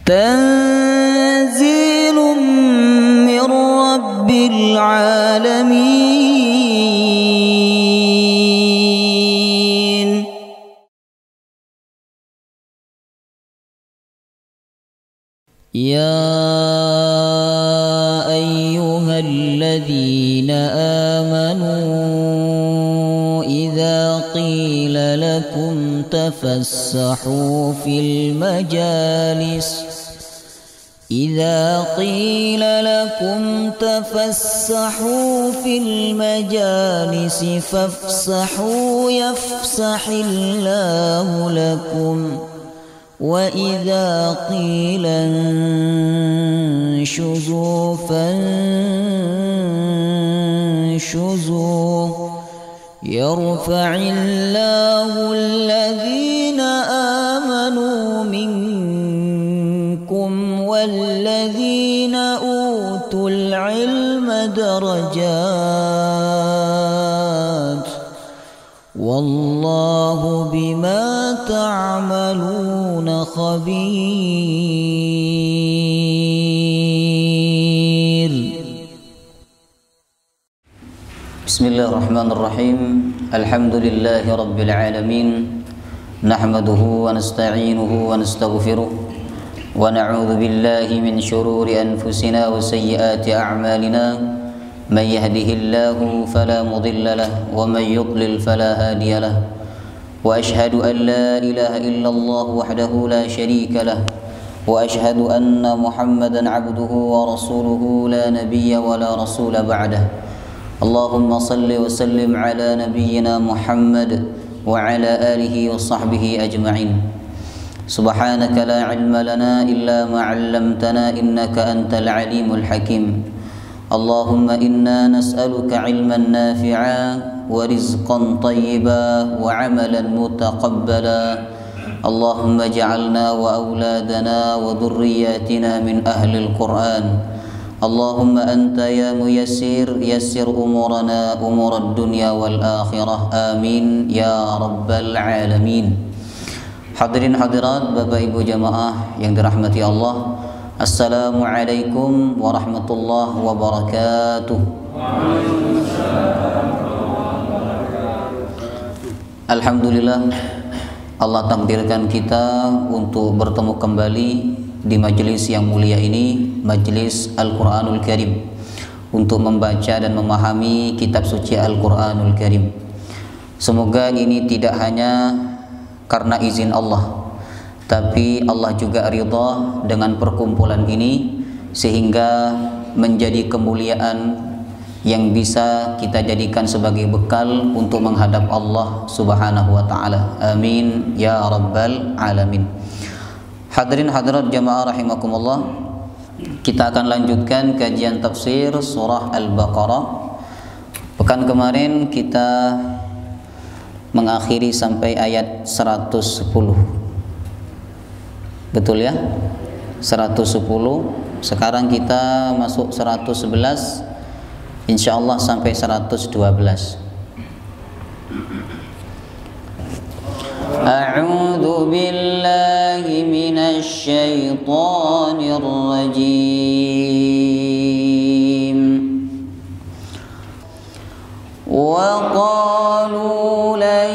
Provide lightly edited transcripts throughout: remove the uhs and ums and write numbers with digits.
تنزيل من رب العالمين. يا أيها الذين آمنوا إذا قيل لكم تفسحوا في المجالس فافسحوا يفسح الله لكم وإذا قيل انشزوا فانشزوا يرفع الله الذين آمنوا منكم والذين أوتوا العلم درجات والله بما تعملون خبير. بسم الله الرحمن الرحيم. الحمد لله رب العالمين، نحمده ونستعينه ونستغفره ونعوذ بالله من شرور أنفسنا وسيئات أعمالنا، من يهده الله فلا مضل له ومن يضلل فلا هادي له، وأشهد أن لا إله إلا الله وحده لا شريك له، وأشهد أن محمدا عبده ورسوله لا نبي ولا رسول بعده. اللهم صل وسلم على نبينا محمد وعلى آله وصحبه أجمعين. سبحانك لا علم لنا إلا ما علمتنا إنك أنت العليم الحكيم. اللهم إنا نسألك علما نافعا ورزقا طيبا وعملا متقبلا. اللهم اجعلنا وأولادنا وذرياتنا من أهل القرآن. اللهم أنت يا ميسر يسر أمورنا أمور الدنيا والآخرة، آمين يا رب العالمين. Hadirin hadirat, Bapak Ibu jamaah yang dirahmati Allah, Assalamualaikum warahmatullahi wabarakatuh. Alhamdulillah, Allah takdirkan kita untuk bertemu kembali di majelis yang mulia ini, majelis Al-Quranul Karim, untuk membaca dan memahami kitab suci Al-Quranul Karim. Semoga ini tidak hanya karena izin Allah, tapi Allah juga ridha dengan perkumpulan ini, sehingga menjadi kemuliaan yang bisa kita jadikan sebagai bekal untuk menghadap Allah Subhanahu wa ta'ala. Amin ya rabbal alamin. Hadirin hadirat jamaah rahimakumullah, kita akan lanjutkan kajian tafsir surah Al-Baqarah. Pekan kemarin kita mengakhiri sampai ayat 110. Betul ya? 110. Sekarang kita masuk 111, insyaallah sampai 112. A'udzu billahi minasy syaithanir rajim. Wa qalu lan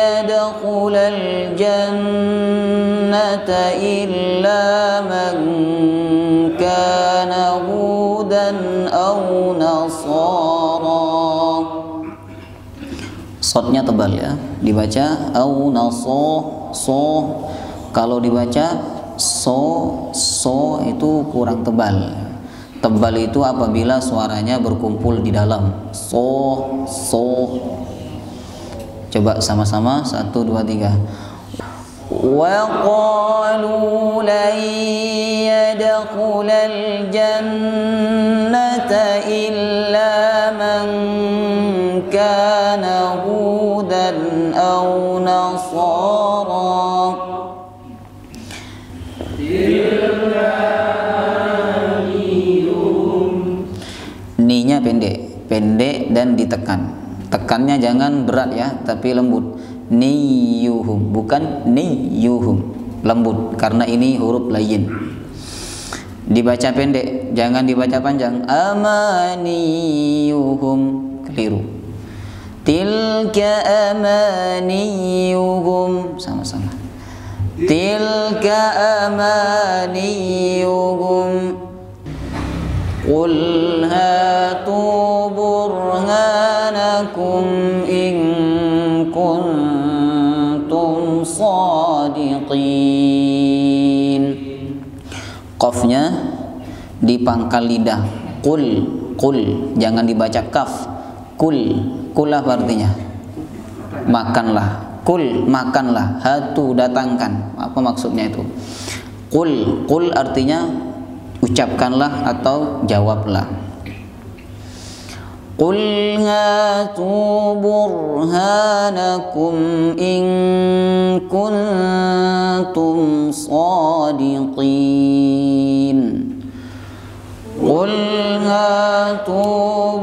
yadkhulal jannata illa man kana hudan aw nasara. Shotnya tebal ya, dibaca au naso so. Kalau dibaca so itu kurang tebal. Tebal itu apabila suaranya berkumpul di dalam. So. Coba sama-sama, 1, 2, 3. Wa qalu lan yadkhulal jannata illa man kana hudan aw nasara. Ni-nya pendek dan ditekan. Tekannya jangan berat ya, tapi lembut. Niyuhum, bukan niyuhum. lembut karena ini huruf layyin. Dibaca pendek, jangan dibaca panjang. Amaniyuhum, keliru. Tilka amaniyuhum, sama-sama. Tilka amaniyuhum. Qul hatu burhanakum in kuntum shadiqin. Qafnya di pangkal lidah. Qul, jangan dibaca kaf. Kul apa artinya? Makanlah. Kul, makanlah. Hatu, datangkan. Apa maksudnya itu? Qul artinya ucapkanlah atau jawablah. Qul hatu burhanakum in kuntum shadiqin. Qul hatu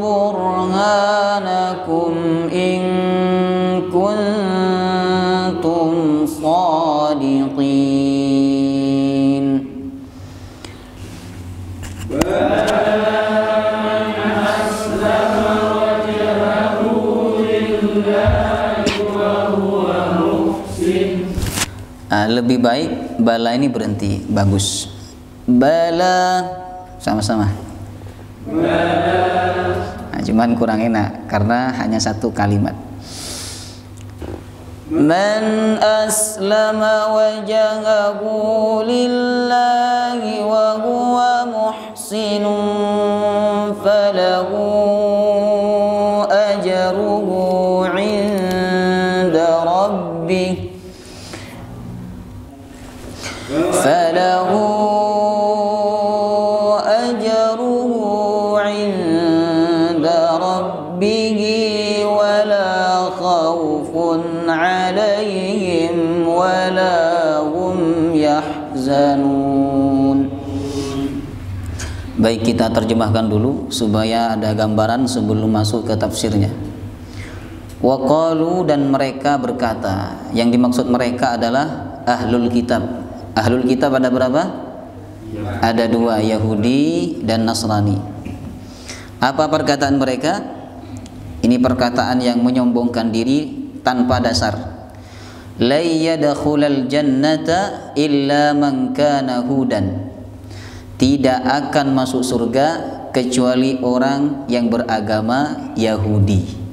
burhanakum in kuntum shadiqin. Lebih baik bala ini berhenti, bagus. Bala, sama-sama. Nah, cuman kurang enak karena hanya satu kalimat. Man aslama wajhahu lillahi wa huwa muhsinun falahu ajruhu 'inda rabbih wala khawfun 'alaihim wala hum yahzanun. Baik, kita terjemahkan dulu supaya ada gambaran sebelum masuk ke tafsirnya. Wa qalu, dan mereka berkata, yang dimaksud mereka adalah ahlul kitab. Ahlul kitab ada berapa? Ada dua, Yahudi dan Nasrani. Apa perkataan mereka? Ini perkataan yang menyombongkan diri tanpa dasar. La yadkhulal jannata illa man kana hudan. Tidak akan masuk surga kecuali orang yang beragama Yahudi.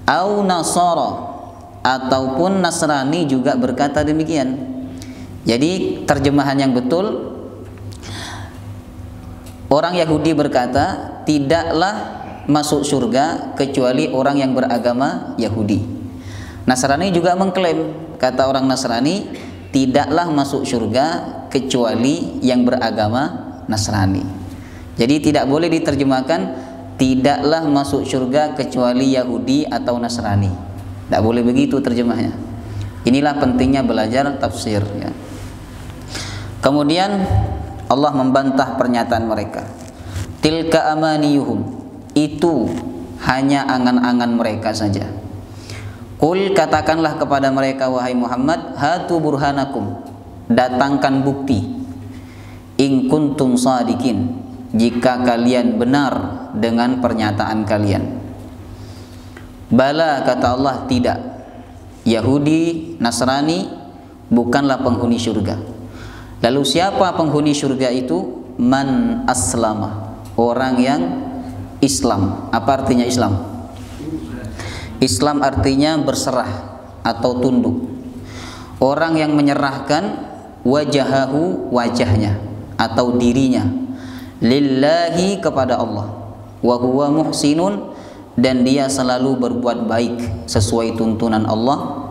Au Nasara, ataupun Nasrani juga berkata demikian. Jadi terjemahan yang betul, orang Yahudi berkata tidaklah masuk surga kecuali orang yang beragama Yahudi. Nasrani juga mengklaim, kata orang Nasrani, tidaklah masuk surga kecuali yang beragama Nasrani. Jadi tidak boleh diterjemahkan tidaklah masuk surga kecuali Yahudi atau Nasrani. Tidak boleh begitu terjemahnya. Inilah pentingnya belajar tafsir, ya. Kemudian Allah membantah pernyataan mereka. Tilka amaniyuhum, itu hanya angan-angan mereka saja. Qul, katakanlah kepada mereka wahai Muhammad, hatu burhanakum, datangkan bukti. In kuntum shadiqin, jika kalian benar dengan pernyataan kalian. Bala, kata Allah, tidak. Yahudi, Nasrani bukanlah penghuni surga. Lalu siapa penghuni surga itu? Man aslama, orang yang Islam. Apa artinya Islam? Islam artinya berserah atau tunduk. Orang yang menyerahkan wajahahu, wajahnya atau dirinya, lillahi, kepada Allah, wa huwa muhsinun, dan dia selalu berbuat baik sesuai tuntunan Allah.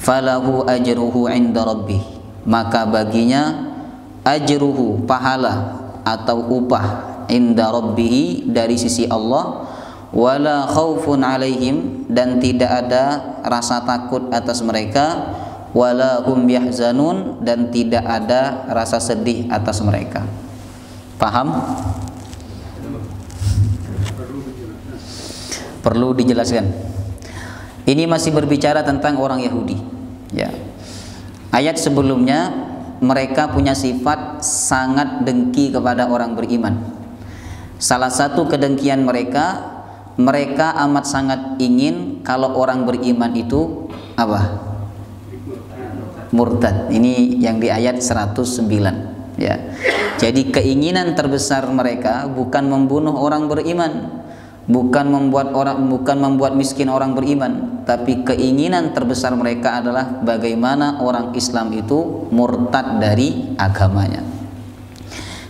Falahu ajruhu 'inda rabbih, maka baginya ajruhu, pahala atau upah, inda rabbih, dari sisi Allah. Wala khaufun alaihim, dan tidak ada rasa takut atas mereka. Wala hum yahzanun, dan tidak ada rasa sedih atas mereka. Paham? Perlu dijelaskan. Ini masih berbicara tentang orang Yahudi, ya. Ayat sebelumnya mereka punya sifat sangat dengki kepada orang beriman. Salah satu kedengkian mereka amat sangat ingin kalau orang beriman itu apa? Murtad. Ini yang di ayat 109 ya. Jadi keinginan terbesar mereka bukan membunuh orang beriman, bukan membuat miskin orang beriman, tapi keinginan terbesar mereka adalah bagaimana orang Islam itu murtad dari agamanya.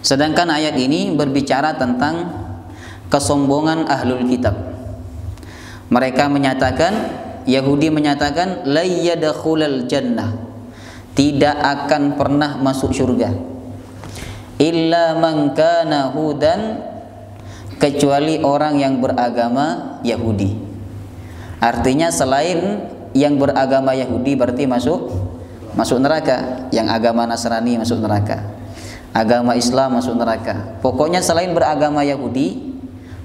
Sedangkan ayat ini berbicara tentang kesombongan ahlul kitab. Mereka menyatakan, Yahudi menyatakan la yadkhulul jannah, tidak akan pernah masuk surga, illa man kana hudan, kecuali orang yang beragama Yahudi. Artinya selain yang beragama Yahudi berarti masuk neraka. Yang agama Nasrani masuk neraka, agama Islam masuk neraka. Pokoknya selain beragama Yahudi,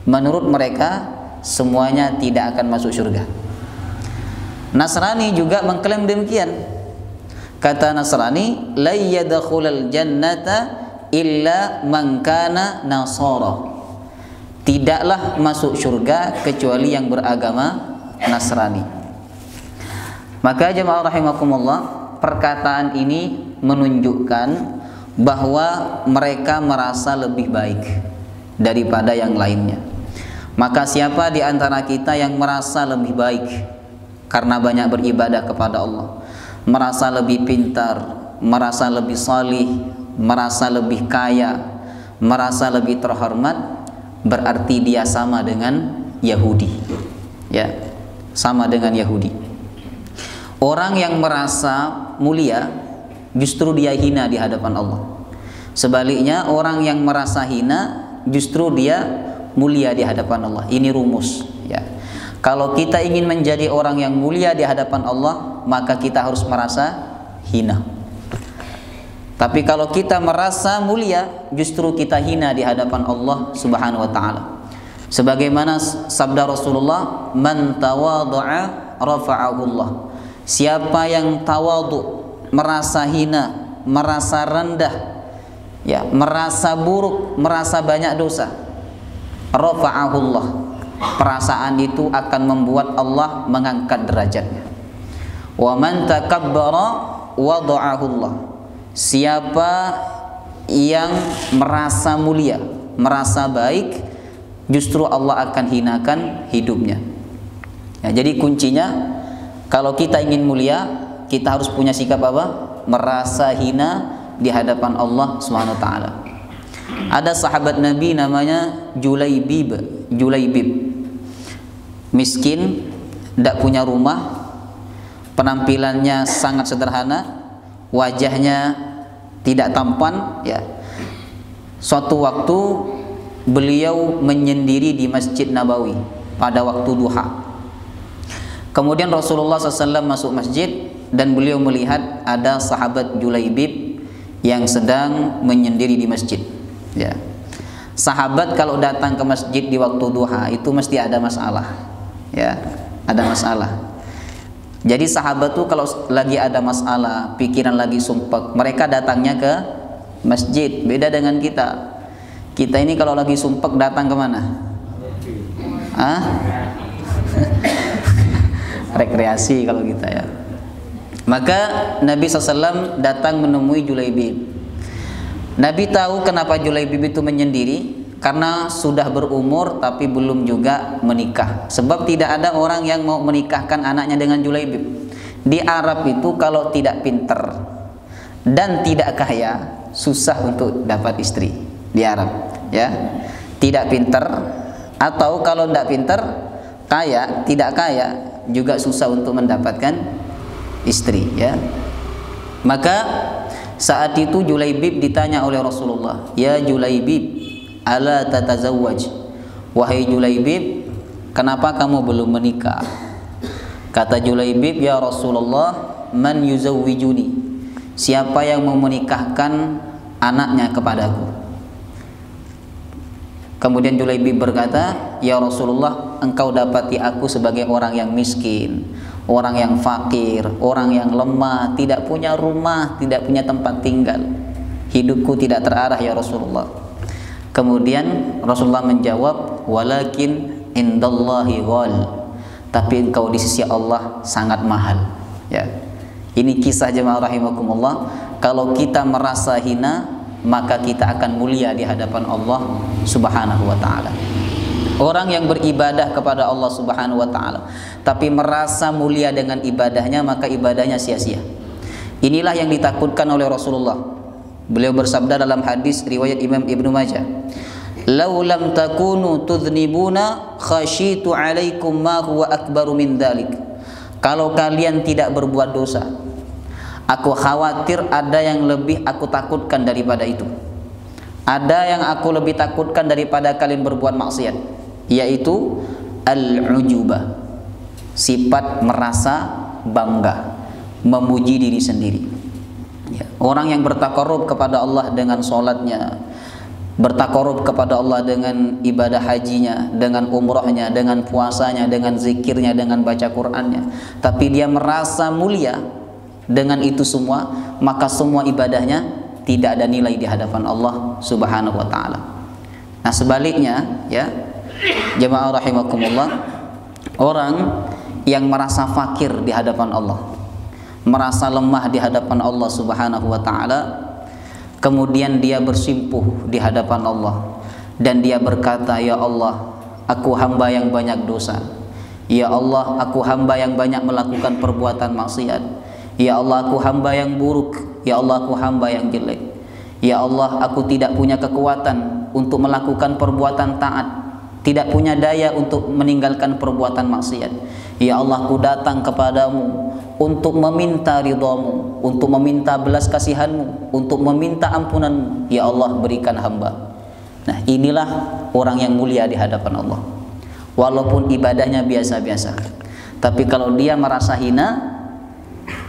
menurut mereka semuanya tidak akan masuk surga. Nasrani juga mengklaim demikian. Kata Nasrani, la yadkhulul jannata illa man kana nasara, tidaklah masuk surga kecuali yang beragama Nasrani. Maka jemaah rahimakumullah, perkataan ini menunjukkan bahwa mereka merasa lebih baik daripada yang lainnya. Maka siapa di antara kita yang merasa lebih baik karena banyak beribadah kepada Allah, merasa lebih pintar, merasa lebih salih, merasa lebih kaya, merasa lebih terhormat, berarti dia sama dengan Yahudi. Ya, sama dengan Yahudi. Orang yang merasa mulia justru dia hina di hadapan Allah. Sebaliknya orang yang merasa hina justru dia mulia di hadapan Allah. Ini rumus, ya. Kalau kita ingin menjadi orang yang mulia di hadapan Allah, maka kita harus merasa hina. Tapi kalau kita merasa mulia, justru kita hina di hadapan Allah Subhanahu wa taala. Sebagaimana sabda Rasulullah, "Man tawadhu'a rafa'ahu Allah." Siapa yang tawadhu, merasa hina, merasa rendah, ya, merasa buruk, merasa banyak dosa, rafa'ahu Allah. Perasaan itu akan membuat Allah mengangkat derajatnya. Wa man takabbara wada'ahu Allah. Siapa yang merasa mulia, merasa baik, justru Allah akan hinakan hidupnya. Ya, jadi kuncinya kalau kita ingin mulia, kita harus punya sikap apa? Merasa hina di hadapan Allah Subhanahu wa taala. Ada sahabat Nabi namanya Julaibib. Miskin, tidak punya rumah, penampilannya sangat sederhana, wajahnya tidak tampan, ya. Suatu waktu beliau menyendiri di Masjid Nabawi pada waktu duha. Kemudian Rasulullah SAW masuk masjid dan beliau melihat ada sahabat Julaibib yang sedang menyendiri di masjid, ya. Sahabat kalau datang ke masjid di waktu duha itu mesti ada masalah, ya, ada masalah. Jadi sahabat tuh kalau lagi ada masalah, pikiran lagi sumpek, mereka datangnya ke masjid. Beda dengan kita. Kita ini kalau lagi sumpek datang kemana? Rekreasi kalau kita, ya. Maka Nabi SAW datang menemui Julaibib. Nabi tahu kenapa Julaibib itu menyendiri, karena sudah berumur tapi belum juga menikah. Sebab tidak ada orang yang mau menikahkan anaknya dengan Julaibib. Di Arab itu kalau tidak pinter dan tidak kaya, susah untuk dapat istri di Arab, ya. Tidak pinter, atau kalau tidak pinter, kaya, tidak kaya, juga susah untuk mendapatkan istri, ya. Maka saat itu Julaibib ditanya oleh Rasulullah, "Ya Julaibib, ala tatazawwaj?" Wahai Julaibib, kenapa kamu belum menikah? Kata Julaibib, "Ya Rasulullah, man yuzawwijuni?" Siapa yang mau menikahkan anaknya kepadaku? Kemudian Julaibib berkata, "Ya Rasulullah, engkau dapati aku sebagai orang yang miskin, orang yang fakir, orang yang lemah, tidak punya rumah, tidak punya tempat tinggal. Hidupku tidak terarah ya Rasulullah. Kemudian Rasulullah menjawab, walakin indallahi ghal, tapi engkau di sisi Allah sangat mahal. Ya, ini kisah jemaah rahimakumullah. Kalau kita merasa hina, maka kita akan mulia di hadapan Allah Subhanahu wa taala. Orang yang beribadah kepada Allah Subhanahu wa taala tapi merasa mulia dengan ibadahnya, maka ibadahnya sia-sia. Inilah yang ditakutkan oleh Rasulullah. Beliau bersabda dalam hadis riwayat Imam Ibnu Majah, "Lau lam takunu tudznibuna khasyitu 'alaikum ma huwa akbaru min dzalik." Kalau kalian tidak berbuat dosa, aku khawatir ada yang lebih aku takutkan daripada itu. Ada yang aku lebih takutkan daripada kalian berbuat maksiat, yaitu al-ujubah, sifat merasa bangga, memuji diri sendiri. Ya, orang yang bertakarrub kepada Allah dengan sholatnya, bertakarrub kepada Allah dengan ibadah hajinya, dengan umrahnya, dengan puasanya, dengan zikirnya, dengan baca Qur'annya, tapi dia merasa mulia dengan itu semua, maka semua ibadahnya tidak ada nilai di hadapan Allah Subhanahu wa taala. Nah, sebaliknya ya, jemaah rahimakumullah, orang yang merasa fakir di hadapan Allah, merasa lemah di hadapan Allah Subhanahu wa taala, kemudian dia bersimpuh di hadapan Allah dan dia berkata, ya Allah, aku hamba yang banyak dosa. Ya Allah, aku hamba yang banyak melakukan perbuatan maksiat. Ya Allah, aku hamba yang buruk. Ya Allah, aku hamba yang jelek. Ya Allah, aku tidak punya kekuatan untuk melakukan perbuatan taat, tidak punya daya untuk meninggalkan perbuatan maksiat. Ya Allah, aku datang kepadamu untuk meminta ridhamu, untuk meminta belas kasihanmu, untuk meminta ampunanmu. Ya Allah, berikan hamba. Nah, inilah orang yang mulia di hadapan Allah. Walaupun ibadahnya biasa-biasa, tapi kalau dia merasa hina,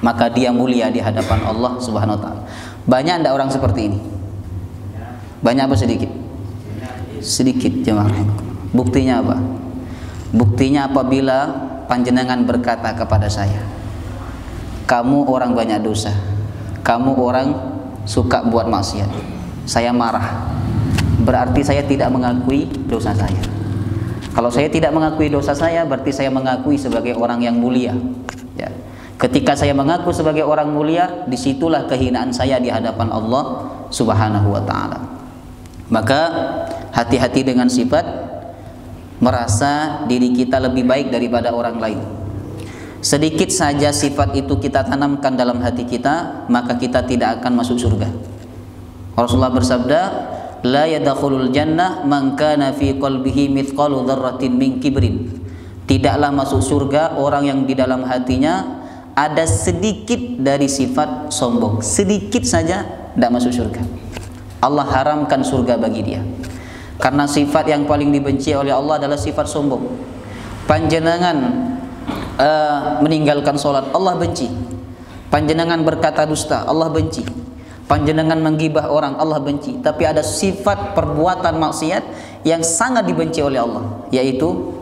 maka dia mulia di hadapan Allah Subhanahu wa taala. Banyak enggak orang seperti ini? Banyak apa sedikit? Sedikit, jemaah. Buktinya apa? Buktinya apabila panjenengan berkata kepada saya, kamu orang banyak dosa, kamu orang suka buat maksiat, saya marah. Berarti saya tidak mengakui dosa saya. Kalau saya tidak mengakui dosa saya, berarti saya mengakui sebagai orang yang mulia. Ya. Ketika saya mengaku sebagai orang mulia, disitulah kehinaan saya di hadapan Allah Subhanahu wa taala. Maka hati-hati dengan sifat merasa diri kita lebih baik daripada orang lain. Sedikit saja sifat itu kita tanamkan dalam hati kita, maka kita tidak akan masuk surga. Rasulullah bersabda, la yadkhulul jannah man kana fi qalbihi mithqalu dzarratin min kibrin. Tidaklah masuk surga orang yang di dalam hatinya ada sedikit dari sifat sombong. Sedikit saja tidak masuk surga. Allah haramkan surga bagi dia. Karena sifat yang paling dibenci oleh Allah adalah sifat sombong. Panjenengan meninggalkan sholat, Allah benci. Panjenengan berkata dusta, Allah benci. Panjenengan menggibah orang, Allah benci. Tapi ada sifat perbuatan maksiat yang sangat dibenci oleh Allah, yaitu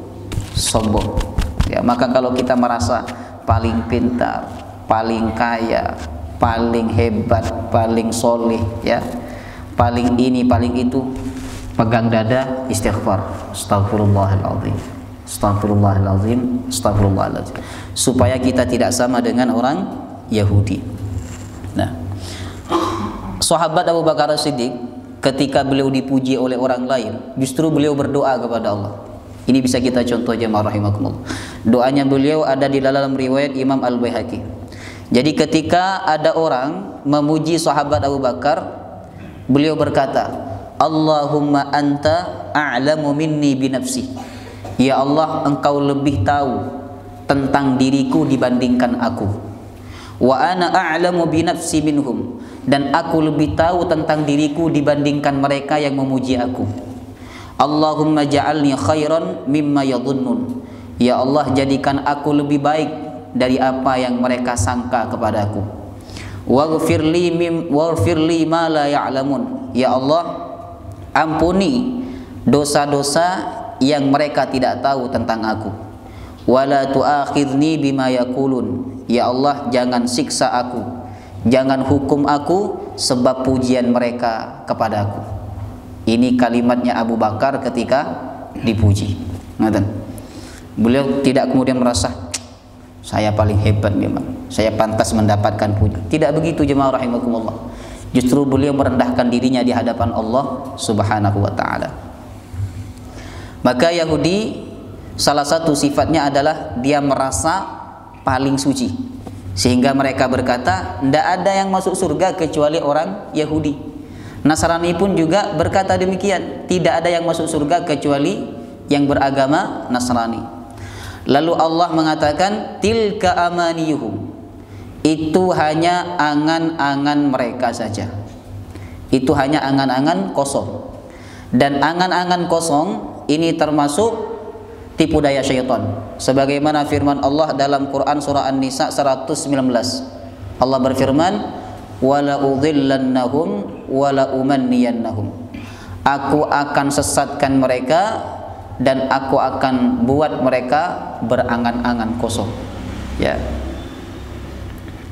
sombong. Ya, maka kalau kita merasa paling pintar, paling kaya, paling hebat, paling soleh, ya, paling ini, paling itu, pegang dada, istighfar, astagfirullahaladzim, astagfirullahaladzim, astagfirullahaladzim, supaya kita tidak sama dengan orang Yahudi. Nah, sahabat Abu Bakar As-Siddiq ketika beliau dipuji oleh orang lain, justru beliau berdoa kepada Allah. Ini bisa kita contoh jemaah rahimakumullah. Doanya beliau ada di dalam riwayat Imam Al-Baihaqi. Jadi ketika ada orang memuji sahabat Abu Bakar, beliau berkata, Allahumma anta a'lamu minni binafsi. Ya Allah, engkau lebih tahu tentang diriku dibandingkan aku. Wa ana a'lamu binafsi minhum, dan aku lebih tahu tentang diriku dibandingkan mereka yang memuji aku. Allahumma ja'alni khairan mimma yadhunnun. Ya Allah, jadikan aku lebih baik dari apa yang mereka sangka kepadaku. Waghfir li ma la ya'lamun. Ya Allah, ampuni dosa-dosa yang mereka tidak tahu tentang aku. wala tu'akhidni bima yaqulun. Ya Allah, jangan siksa aku, jangan hukum aku sebab pujian mereka kepadaku. Ini kalimatnya Abu Bakar ketika dipuji. Beliau tidak kemudian merasa saya paling hebat memang, saya pantas mendapatkan puji. Tidak begitu jemaah rahimakumullah. Justru beliau merendahkan dirinya di hadapan Allah Subhanahu wa taala. Maka Yahudi salah satu sifatnya adalah dia merasa paling suci, sehingga mereka berkata tidak ada yang masuk surga kecuali orang Yahudi. Nasrani pun juga berkata demikian, tidak ada yang masuk surga kecuali yang beragama Nasrani. Lalu Allah mengatakan tilka amaniyuhum, itu hanya angan-angan mereka saja, itu hanya angan-angan kosong. Dan angan-angan kosong ini termasuk tipu daya syaitan, sebagaimana firman Allah dalam Quran surah An-Nisa 119. Allah berfirman, wala udhillannahum wala umanniyannahum, aku akan sesatkan mereka dan aku akan buat mereka berangan-angan kosong. Ya.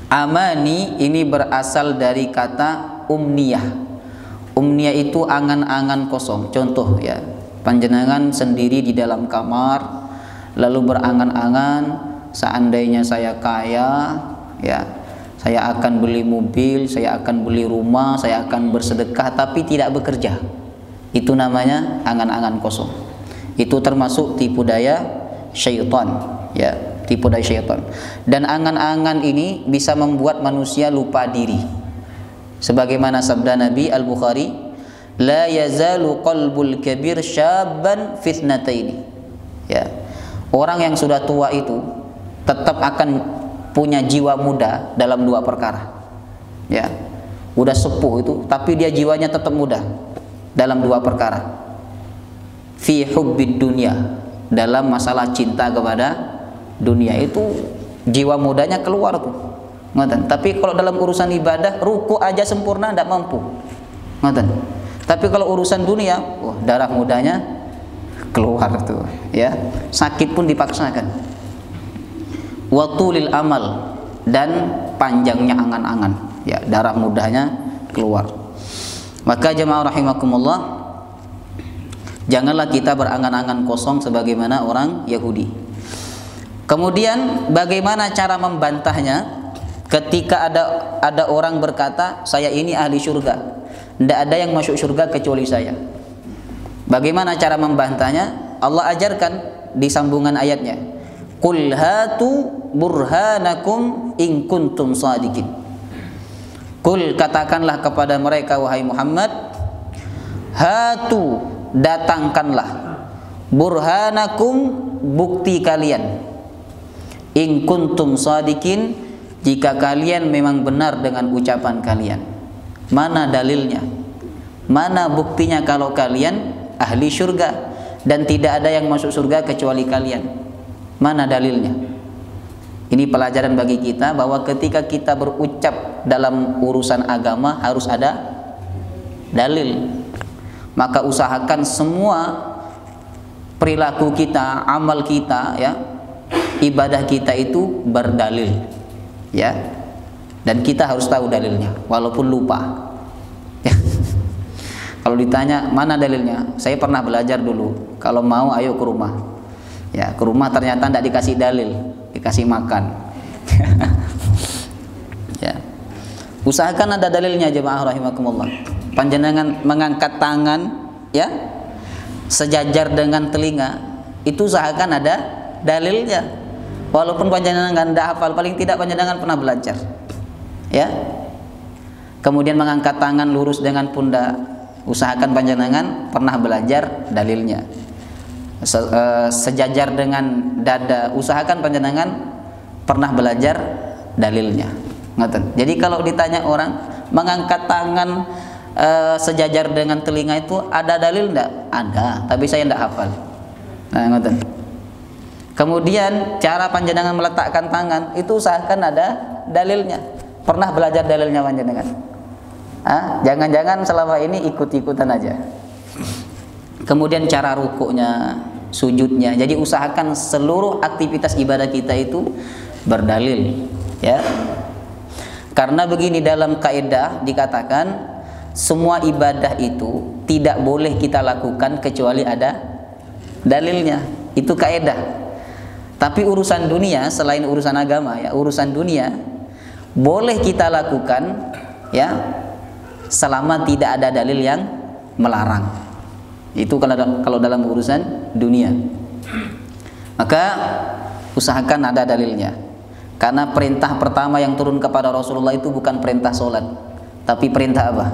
Amani ini berasal dari kata umniyah. Umniyah itu angan-angan kosong. Contoh ya, panjenengan sendiri di dalam kamar lalu berangan-angan, seandainya saya kaya, ya, saya akan beli mobil, saya akan beli rumah, saya akan bersedekah, tapi tidak bekerja. Itu namanya angan-angan kosong. Itu termasuk tipu daya syaitan, ya, tipu daya syaitan. Dan angan-angan ini bisa membuat manusia lupa diri. Sebagaimana sabda Nabi Al-Bukhari, la yazalu qalbul kabir syabban fitnataini. Ya. Orang yang sudah tua itu tetap akan punya jiwa muda dalam dua perkara. Ya. Udah sepuh itu, tapi dia jiwanya tetap muda dalam dua perkara. Fi hubbid dunya, dalam masalah cinta kepada dunia, itu jiwa mudanya keluar tuh. Ngoten. Tapi kalau dalam urusan ibadah, ruku aja sempurna tidak mampu. Ngoten. Tapi kalau urusan dunia, wah, darah mudanya keluar tuh, ya. Sakit pun dipaksakan. Watulil amal, dan panjangnya angan-angan, ya, darah mudanya keluar. Maka jemaah rahimakumullah, janganlah kita berangan-angan kosong sebagaimana orang Yahudi. Kemudian bagaimana cara membantahnya? Ketika ada orang berkata, saya ini ahli surga, tidak ada yang masuk surga kecuali saya. Bagaimana cara membantahnya? Allah ajarkan di sambungan ayatnya, qul hatu burhanakum in kuntum shadiqin. Qul, katakanlah kepada mereka wahai Muhammad, hatu, datangkanlah, burhanakum, bukti kalian, in kuntum shadiqin, jika kalian memang benar dengan ucapan kalian. Mana dalilnya? Mana buktinya kalau kalian ahli surga dan tidak ada yang masuk surga kecuali kalian? Mana dalilnya? Ini pelajaran bagi kita bahwa ketika kita berucap dalam urusan agama harus ada dalil. Maka usahakan semua perilaku kita, amal kita, ya, ibadah kita itu berdalil, ya. Dan kita harus tahu dalilnya walaupun lupa. Ya. Kalau ditanya mana dalilnya, saya pernah belajar dulu. Kalau mau ayo ke rumah. Ya, ke rumah ternyata tidak dikasih dalil, dikasih makan. Ya. Usahakan ada dalilnya jemaah rahimakumullah. Panjenengan mengangkat tangan, ya, sejajar dengan telinga, itu usahakan ada dalilnya. Walaupun panjenengan tidak hafal, paling tidak panjenengan pernah belajar, ya. Kemudian mengangkat tangan lurus dengan pundak, usahakan panjenengan pernah belajar dalilnya. Sejajar dengan dada, usahakan panjenengan pernah belajar dalilnya. Ngoten. Jadi kalau ditanya orang mengangkat tangan sejajar dengan telinga itu ada dalil enggak? Ada, tapi saya enggak hafal. Nah, ngoten. Kemudian cara panjenengan meletakkan tangan itu usahakan ada dalilnya. Pernah belajar dalilnya panjenengan? Jangan-jangan selama ini ikut-ikutan aja. Kemudian cara rukuknya, sujudnya. Jadi usahakan seluruh aktivitas ibadah kita itu berdalil, ya. Karena begini, dalam kaidah dikatakan semua ibadah itu tidak boleh kita lakukan kecuali ada dalilnya. Itu kaidah. Tapi urusan dunia, selain urusan agama, ya, urusan dunia boleh kita lakukan, ya, selama tidak ada dalil yang melarang. Itu kalau dalam urusan dunia. Maka usahakan ada dalilnya. Karena perintah pertama yang turun kepada Rasulullah itu bukan perintah sholat, tapi perintah apa?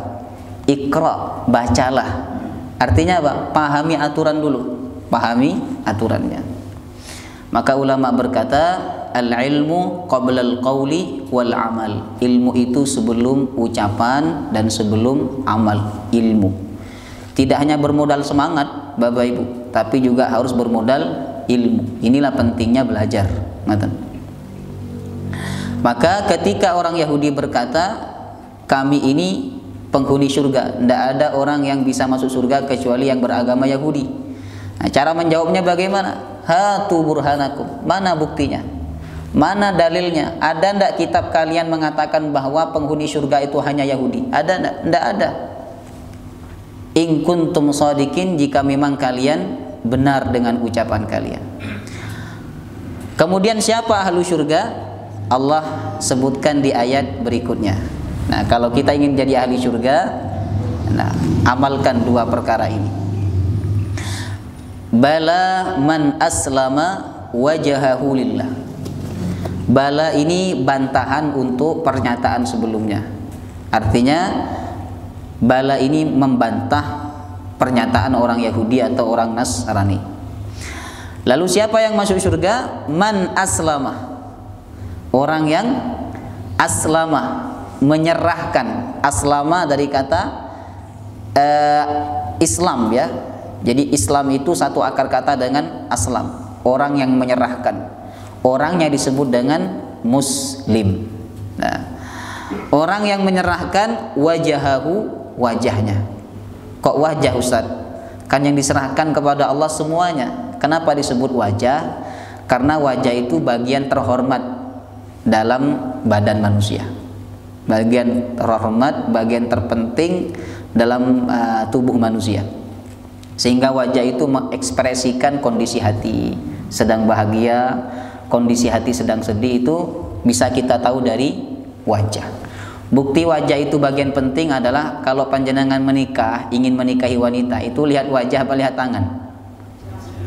Iqra, bacalah. Artinya apa? Pahami aturan dulu. Pahami aturannya. Maka ulama berkata, al-ilmu qabla al-qawli wal amal. Ilmu itu sebelum ucapan dan sebelum amal. Ilmu tidak hanya bermodal semangat Bapak Ibu, tapi juga harus bermodal ilmu. Inilah pentingnya belajar. Maka ketika orang Yahudi berkata, kami ini penghuni surga, tidak ada orang yang bisa masuk surga kecuali yang beragama Yahudi. Nah, cara menjawabnya bagaimana? Hatu burhanakum. Mana buktinya? Mana dalilnya? Ada tidak kitab kalian mengatakan bahwa penghuni surga itu hanya Yahudi? Ada tidak? Tidak ada. In kuntum shadiqin, jika memang kalian benar dengan ucapan kalian. Kemudian siapa ahlu surga? Allah sebutkan di ayat berikutnya. Nah, kalau kita ingin jadi ahli surga, nah, amalkan dua perkara ini. Bala man aslama wajahahu lillah. Bala ini bantahan untuk pernyataan sebelumnya. Artinya bala ini membantah pernyataan orang Yahudi atau orang Nasrani. Lalu siapa yang masuk surga? Man aslama. Orang yang aslama, menyerahkan. Aslama dari kata Islam, ya. Jadi Islam itu satu akar kata dengan aslam, orang yang menyerahkan. Orangnya disebut dengan muslim. Nah, orang yang menyerahkan wajahahu, wajahnya. Kok wajah, Ustaz? Kan yang diserahkan kepada Allah semuanya. Kenapa disebut wajah? Karena wajah itu bagian terhormat dalam badan manusia, bagian terhormat, bagian terpenting dalam tubuh manusia. Sehingga wajah itu mengekspresikan kondisi hati, sedang bahagia, kondisi hati sedang sedih, itu bisa kita tahu dari wajah. Bukti wajah itu bagian penting adalah kalau panjenengan menikah, ingin menikahi wanita, itu lihat wajah apa lihat tangan?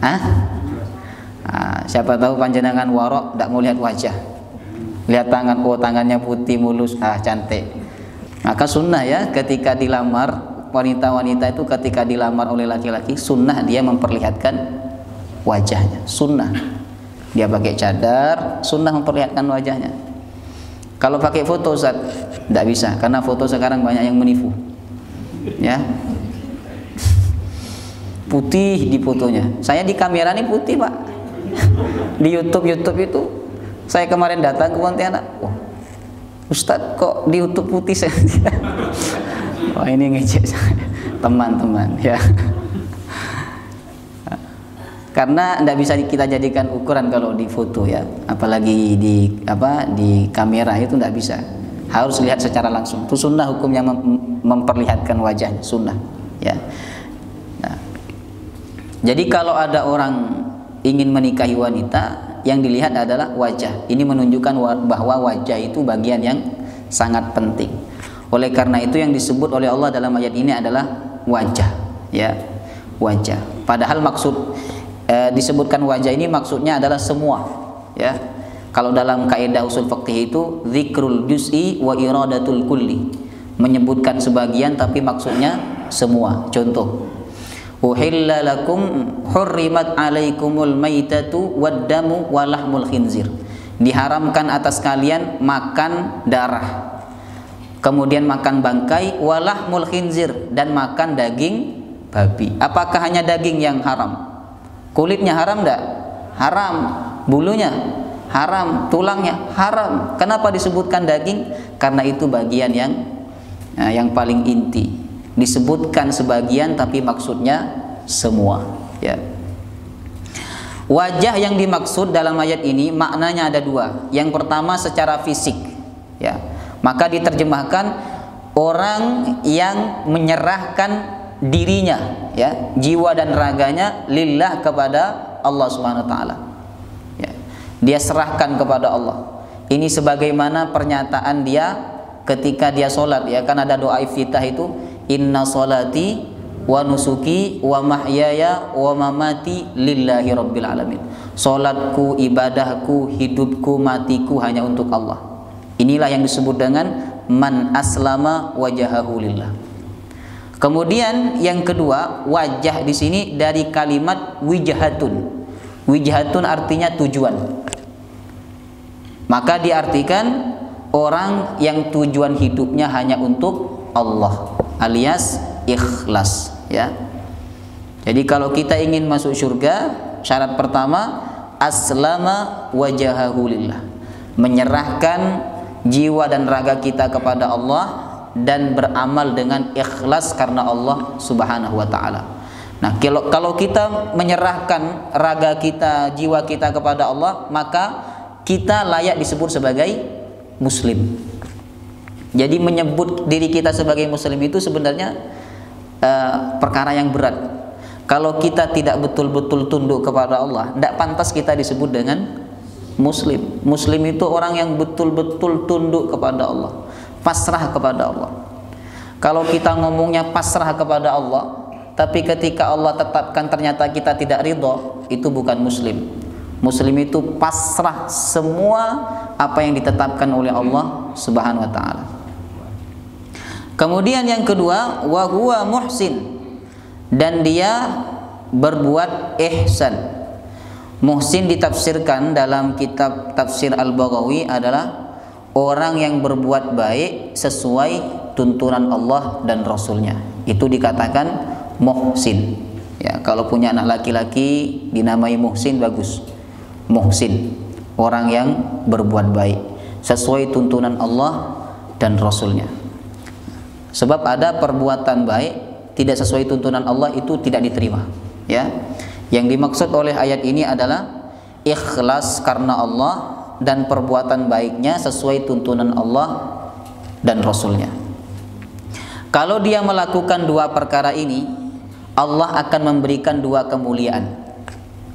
Hah? Nah, siapa tahu panjenengan warok tidak mau lihat wajah, lihat tangan, oh tangannya putih mulus, cantik. Maka sunnah, ya, ketika dilamar wanita-wanita itu, ketika dilamar oleh laki-laki, sunnah dia memperlihatkan wajahnya. Sunnah dia pakai cadar, sunnah memperlihatkan wajahnya. Kalau pakai foto, Ustaz, tidak bisa, karena foto sekarang banyak yang menipu, ya. Putih di fotonya. Saya di kamera ini putih, Pak. Di YouTube itu saya kemarin datang ke Pontianak, wah, Ustadz kok di YouTube putih saya? Wah, ini ngejek teman-teman, ya. Karena tidak bisa kita jadikan ukuran kalau di foto, ya, apalagi di kamera itu tidak bisa. Harus lihat secara langsung. Itu sunnah hukumnya memperlihatkan wajahnya, sunnah, ya. Nah, jadi kalau ada orang ingin menikahi wanita, yang dilihat adalah wajah. Ini menunjukkan bahwa wajah itu bagian yang sangat penting. Oleh karena itu yang disebut oleh Allah dalam ayat ini adalah wajah, ya, wajah. Padahal maksud disebutkan wajah ini maksudnya adalah semua, ya. Kalau dalam kaidah usul fikih itu dzikrul juz'i wa iradatul kulli, menyebutkan sebagian tapi maksudnya semua. Contoh, uhilla lakum hurrimat alaikumul maitatu waddamu walahmul khinzir. Diharamkan atas kalian makan darah, kemudian makan bangkai, walahmul khinzir, dan makan daging babi. Apakah hanya daging yang haram? Kulitnya haram enggak? Haram. Bulunya haram, tulangnya haram. Kenapa disebutkan daging? Karena itu bagian yang paling inti. Disebutkan sebagian tapi maksudnya semua, ya. Wajah yang dimaksud dalam ayat ini maknanya ada dua. Yang pertama secara fisik, ya. Maka diterjemahkan orang yang menyerahkan dirinya, ya, jiwa dan raganya lillah kepada Allah Subhanahu wa taala. Ya. Dia serahkan kepada Allah. Ini sebagaimana pernyataan dia ketika dia sholat, ya, kan ada doa iftitah itu, inna sholati wa nusuki wa mahyaya wa mamati lillahi rabbil alamin. Salatku, ibadahku, hidupku, matiku hanya untuk Allah. Inilah yang disebut dengan man aslama wajahahu lillah. Kemudian yang kedua, wajah di sini dari kalimat wijhatun. Wijhatun artinya tujuan. Maka diartikan orang yang tujuan hidupnya hanya untuk Allah, alias ikhlas, ya. Jadi kalau kita ingin masuk surga, syarat pertama aslama wajahahu lillah, menyerahkan jiwa dan raga kita kepada Allah dan beramal dengan ikhlas karena Allah Subhanahu wa taala. Nah, kalau kita menyerahkan raga kita, jiwa kita kepada Allah, maka kita layak disebut sebagai muslim. Jadi menyebut diri kita sebagai muslim itu sebenarnya perkara yang berat. Kalau kita tidak betul-betul tunduk kepada Allah, tidak pantas kita disebut dengan muslim. Muslim itu orang yang betul-betul tunduk kepada Allah, pasrah kepada Allah. Kalau kita ngomongnya pasrah kepada Allah, tapi ketika Allah tetapkan ternyata kita tidak ridho, itu bukan muslim. Muslim itu pasrah semua apa yang ditetapkan oleh Allah Subhanahu wa taala. Kemudian yang kedua, wa huwa muhsin, dan dia berbuat ihsan. Muhsin ditafsirkan dalam kitab tafsir Al-Baghawi adalah orang yang berbuat baik sesuai tuntunan Allah dan Rasulnya. Itu dikatakan muhsin. Ya, kalau punya anak laki-laki dinamai muhsin, bagus. Muhsin, orang yang berbuat baik sesuai tuntunan Allah dan Rasulnya. Sebab ada perbuatan baik tidak sesuai tuntunan Allah itu tidak diterima, ya. Yang dimaksud oleh ayat ini adalah ikhlas karena Allah dan perbuatan baiknya sesuai tuntunan Allah dan Rasulnya. Kalau dia melakukan dua perkara ini, Allah akan memberikan dua kemuliaan.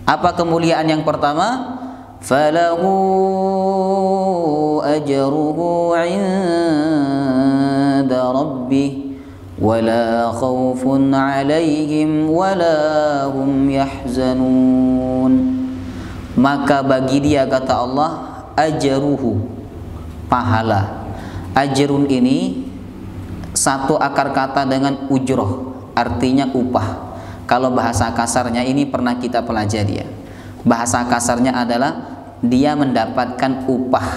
Apa kemuliaan yang pertama? Falahu ajruhu 'inda rabbih wala khaufun 'alaihim wala hum yahzanun. Maka bagi dia, kata Allah, ajruhu, pahala. Ajrun ini satu akar kata dengan ujroh, artinya upah. Kalau bahasa kasarnya ini pernah kita pelajari, ya. Bahasa kasarnya adalah dia mendapatkan upah.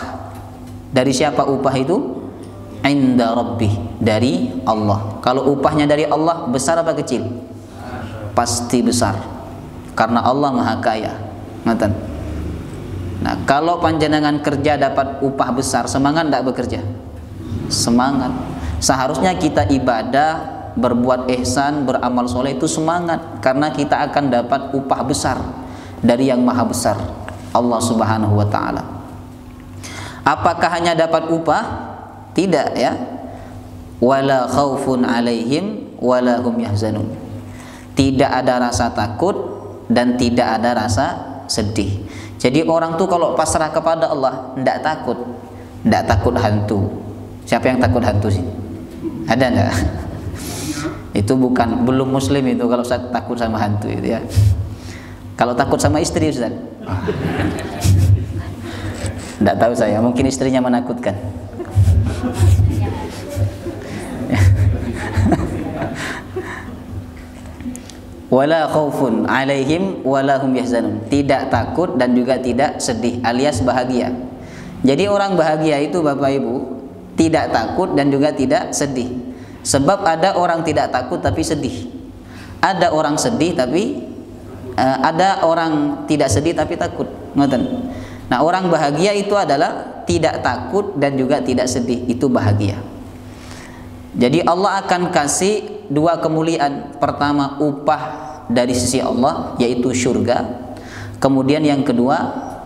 Dari siapa upah itu? Inda rabbih, dari Allah. Kalau upahnya dari Allah, besar apa kecil? Pasti besar, karena Allah Maha Kaya. Ngaten. Nah, kalau panjenengan kerja dapat upah besar, semangat tidak bekerja? Semangat. Seharusnya kita ibadah, berbuat ihsan, beramal soleh itu semangat, karena kita akan dapat upah besar dari yang maha besar, Allah Subhanahu wa ta'ala. Apakah hanya dapat upah? Tidak, ya. Wala khaufun alaihim wala hum yahzanun. Tidak ada rasa takut dan tidak ada rasa sedih. Jadi orang tuh kalau pasrah kepada Allah tidak takut, tidak takut hantu. Siapa yang takut hantu sih? Ada enggak? Itu belum muslim itu kalau saya takut sama hantu itu, ya. Kalau takut sama istri, Ustaz? Tidak tahu saya, mungkin istrinya menakutkan. Wala khaufun alaihim wala hum yahzanun. Tidak takut dan juga tidak sedih, alias bahagia. Jadi orang bahagia itu, Bapak Ibu, tidak takut dan juga tidak sedih. Sebab ada orang tidak takut tapi sedih. Ada orang sedih tapi ada orang tidak sedih tapi takut. Ngoten. Nah, orang bahagia itu adalah tidak takut dan juga tidak sedih, itu bahagia. Jadi Allah akan kasih dua kemuliaan. Pertama, upah dari sisi Allah, yaitu surga. Kemudian yang kedua,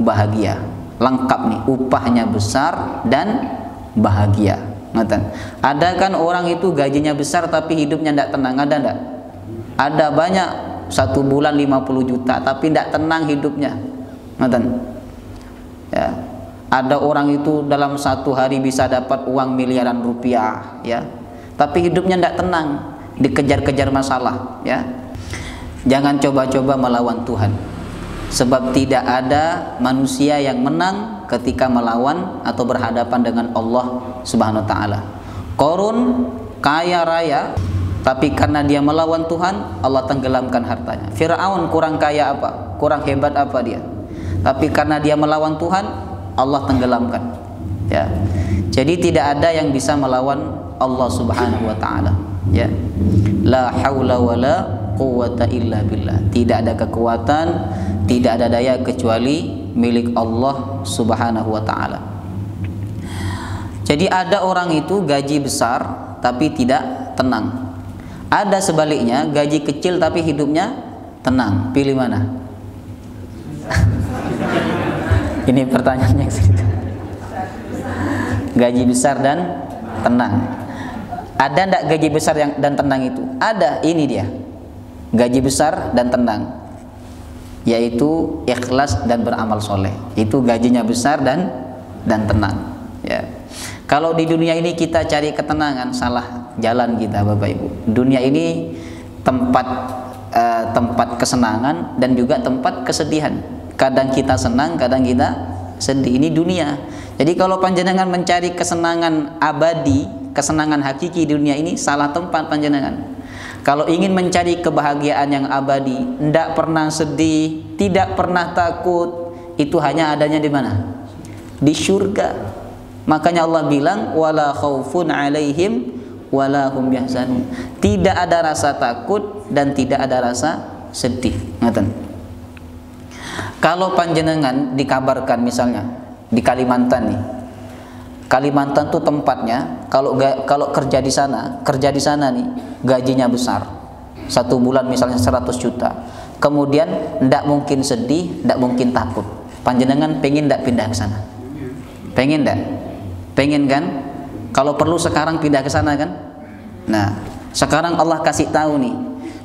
bahagia. Lengkap nih, upahnya besar dan bahagia. Ada kan orang itu gajinya besar tapi hidupnya tidak tenang, ada enggak? Ada banyak, 1 bulan 50 juta tapi tidak tenang hidupnya. Ya. Ada orang itu dalam 1 hari bisa dapat uang miliaran rupiah, ya, tapi hidupnya tidak tenang, dikejar-kejar masalah, ya. Jangan coba-coba melawan Tuhan, sebab tidak ada manusia yang menang ketika melawan atau berhadapan dengan Allah Subhanahu wa taala. Qarun kaya raya, tapi karena dia melawan Tuhan, Allah tenggelamkan hartanya. Firaun kurang kaya apa? Kurang hebat apa dia? Tapi karena dia melawan Tuhan, Allah tenggelamkan. Ya. Jadi tidak ada yang bisa melawan Allah Subhanahu wa taala, ya. La haula wala quwwata illa billah. Tidak ada kekuatan, tidak ada daya kecuali milik Allah Subhanahu wa taala. Jadi ada orang itu gaji besar tapi tidak tenang. Ada sebaliknya, gaji kecil tapi hidupnya tenang. Pilih mana? Ini pertanyaannya. Gaji besar dan tenang. Ada enggak gaji besar dan tenang itu? Ada, ini dia. Gaji besar dan tenang, yaitu ikhlas dan beramal soleh. Itu gajinya besar dan tenang, ya. Kalau di dunia ini kita cari ketenangan, salah jalan kita, Bapak Ibu. Dunia ini tempat kesenangan dan juga tempat kesedihan. Kadang kita senang, kadang kita sedih. Ini dunia. Jadi kalau panjenengan mencari kesenangan abadi, kesenangan hakiki di dunia ini, salah tempat panjenengan. Kalau ingin mencari kebahagiaan yang abadi, tidak pernah sedih, tidak pernah takut, itu hanya adanya di mana? Di surga. Makanya Allah bilang, wala khaufun alaihim wala hum yahzanun. Tidak ada rasa takut dan tidak ada rasa sedih. Ngaten. Kalau panjenengan dikabarkan misalnya di Kalimantan nih, Kalimantan tuh tempatnya kalau kerja di sana nih gajinya besar, 1 bulan misalnya 100 juta. Kemudian ndak mungkin sedih, ndak mungkin takut. Panjenengan pengen ndak pindah ke sana? Pengen ndak? Pengen kan? Kalau perlu sekarang pindah ke sana kan? Nah, sekarang Allah kasih tahu nih,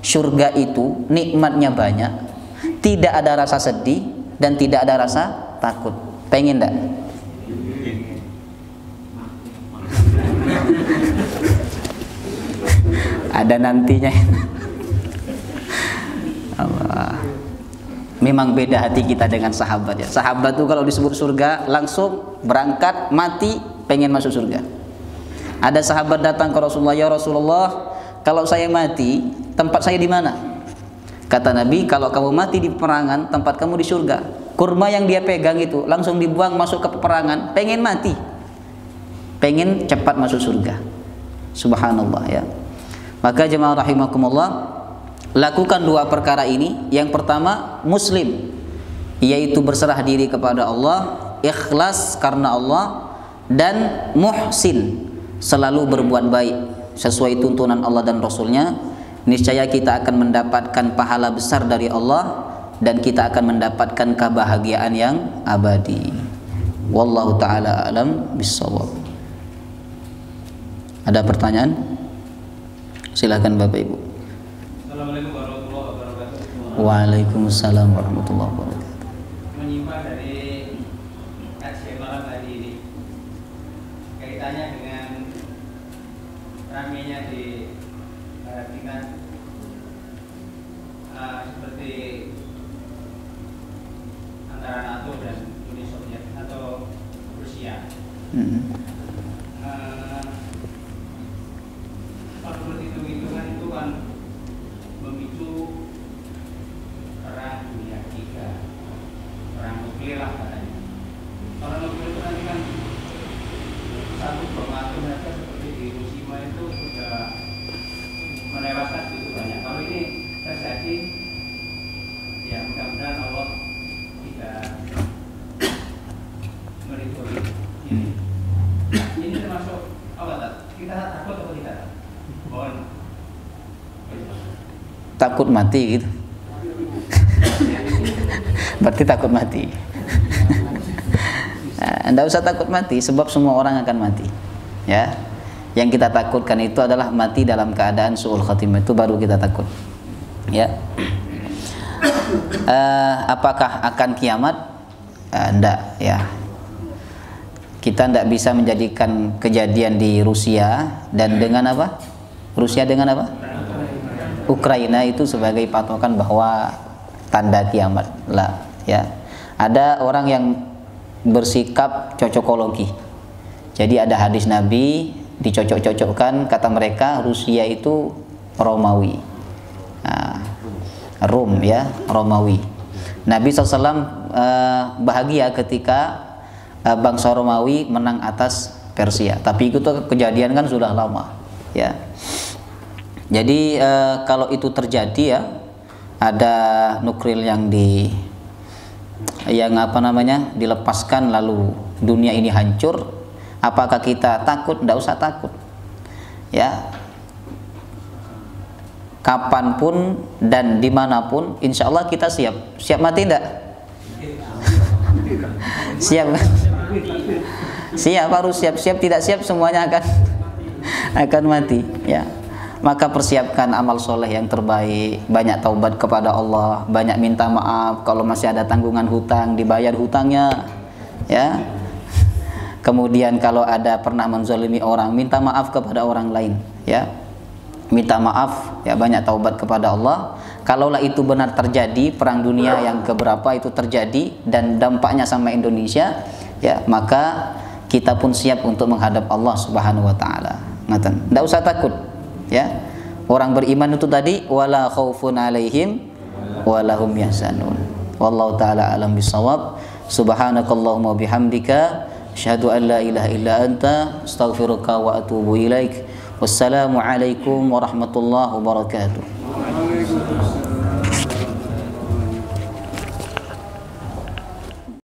surga itu nikmatnya banyak, tidak ada rasa sedih dan tidak ada rasa takut. Pengen ndak? Ada nantinya. Allah. Memang beda hati kita dengan sahabat, ya. Sahabat tuh kalau disebut surga langsung berangkat mati pengen masuk surga. Ada sahabat datang ke Rasulullah, ya Rasulullah, kalau saya mati tempat saya di mana? Kata Nabi, kalau kamu mati di peperangan, tempat kamu di surga. Kurma yang dia pegang itu langsung dibuang masuk ke peperangan, pengen mati, pengen cepat masuk surga. Subhanallah, ya. Maka jemaah rahimakumullah, lakukan 2 perkara ini. Yang pertama, muslim, yaitu berserah diri kepada Allah, ikhlas karena Allah, dan muhsin, selalu berbuat baik sesuai tuntunan Allah dan Rasulnya. Niscaya kita akan mendapatkan pahala besar dari Allah dan kita akan mendapatkan kebahagiaan yang abadi. Wallahu ta'ala alam bissawab. Ada pertanyaan? Silakan Bapak Ibu. Assalamualaikum warahmatullahi wabarakatuh. Waalaikumsalam warahmatullahi wabarakatuh. Menyimpang dari kajian malam tadi ini, kaitannya dengan ramainya di Timur, seperti antara NATO dan Uni Soviet atau Rusia. Menurut hitung-hitungan itu kan memicu perang dunia ketiga, perang nuklir lah katanya. Perang nuklir itu nanti kan 1 bom atom saja seperti di Hiroshima itu sudah menewaskan begitu banyak. Kalau ini terjadi, ya mudah-mudahan Allah tidak meridhoi ini. Ini termasuk apa? Kita takut atau tidak? Mohon. Takut mati gitu. Berarti takut mati. Anda usah takut mati, sebab semua orang akan mati. Ya, yang kita takutkan itu adalah mati dalam keadaan su'ul khatimah, itu baru kita takut. Ya, apakah akan kiamat? Enggak, ya. Kita tidak bisa menjadikan kejadian di Rusia dan dengan apa? Rusia dengan apa? Ukraina itu sebagai patokan bahwa tanda kiamat lah, ya. Ada orang yang bersikap cocokologi. Jadi ada hadis Nabi dicocok-cocokkan, kata mereka Rusia itu Romawi. Rom, ya, Romawi. Nabi SAW bahagia ketika bangsa Romawi menang atas Persia. Tapi itu kejadian kan sudah lama, ya. Jadi kalau itu terjadi, ya, ada nuklir yang dilepaskan lalu dunia ini hancur, apakah kita takut? Tidak usah takut, ya. Kapanpun dan dimanapun, insya Allah kita siap. Siap mati tidak? Siap kan? Siap, harus siap. Siap tidak siap semuanya akan mati, ya. Maka persiapkan amal soleh yang terbaik, banyak taubat kepada Allah, banyak minta maaf. Kalau masih ada tanggungan hutang, dibayar hutangnya, ya. Kemudian kalau ada pernah menzalimi orang, minta maaf kepada orang lain, ya. Minta maaf, ya, banyak taubat kepada Allah. Kalaulah itu benar terjadi, perang dunia yang keberapa itu terjadi dan dampaknya sama Indonesia, ya, maka kita pun siap untuk menghadap Allah Subhanahu wa taala. Ngaten, enggak usah takut, ya. Orang beriman itu tadi wala khaufun alaihim wala hum yahzanun. Wallahu taala alam bisawab. Subhanakallahumma bihamdika asyhadu an la ilaha illa anta astaghfiruka wa atubu ilaik. Wassalamualaikum warahmatullahi wabarakatuh.